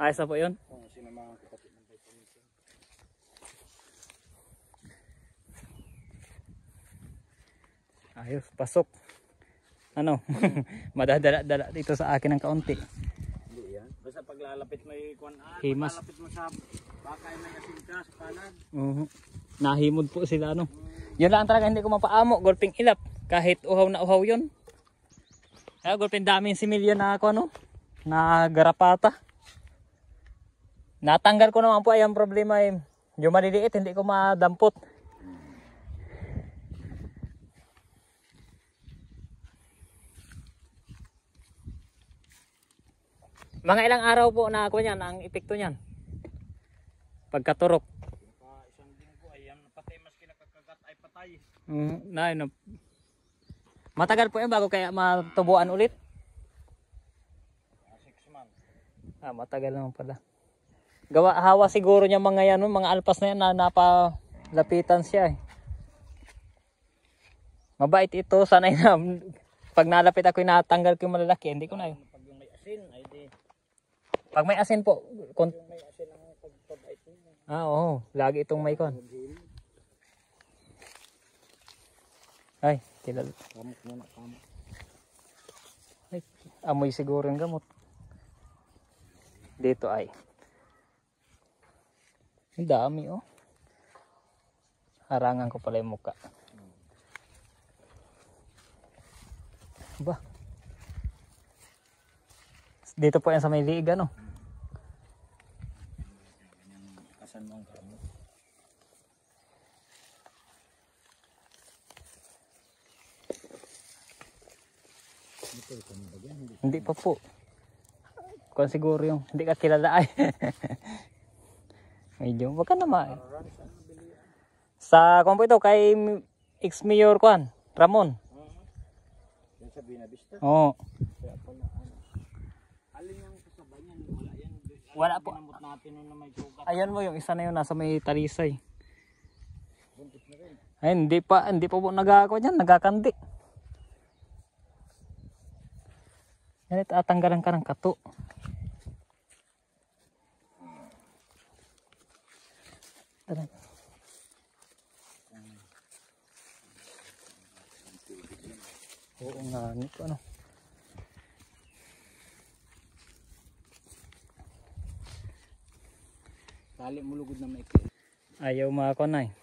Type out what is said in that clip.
Ayos na po yun? Oo, sinamahan ko pati ng vitamin C. Ayos, pasok. Ano? Madadala-dala dito sa akin ng kaunti. Hindi yan. Basta paglalapit mo yung Himas. paglalapit mo sa baka ay may asin ka sa kanan. Nahimod po sila ano. Yun lang talaga hindi ko mapaamo, gulping ilap. Kahit uhaw na uhaw yun. Kaya gulping daming similyo na ako ano, na garapata. Natanggal ko naman po ay ang problema ay yung maliliit hindi ko madampot. Mga ilang araw po na ako niyan, ang epekto niyan. Pagkaturok. Isang linggo ay yan, patay mas kinakakagat ay patay. No. Matagal po yan bago kaya matubuan ulit. 6 months. Matagal naman pala. Hawa siguro niya mga yan, mga alpas na yan na napalapitan siya eh. Mabait ito, sanay na pag nalapit ako natanggal ko yung malalaki, hindi ko na yun. Pag yung may asin ay di. Pag may asin po, Yung may asin ang pagpabait niya. oo, lagi itong may kon. Ay, kilala. Kamot muna, kamot. Ay, amoy siguro yung gamot. Dito ay. Ang dami oh. Harangan ko pala yung muka. Ba? Dito po yan sa may liig ano. Kasan mo ang kamot. Hindi pa po. Kung siguro yung hindi ka kilala ay. Medyo wag ka naman. Sa kung po ito kay ex-mayor Juan Ramon. Yan sa Binavista. Oo. Kaya pala ano. Alin yung kasabay niyan? Wala yan. Wala po. Ginamot natin nung na may sugat. Ayan mo yung isa na yun nasa may talisay. Buntis na rin. Ay hindi pa po nagagawa diyan, nagakandi. Yan ito tatanggalan ka ng kato. Tara. Oo nga, nito ano. Tali mo lugod na maikli. Ayaw makakunay.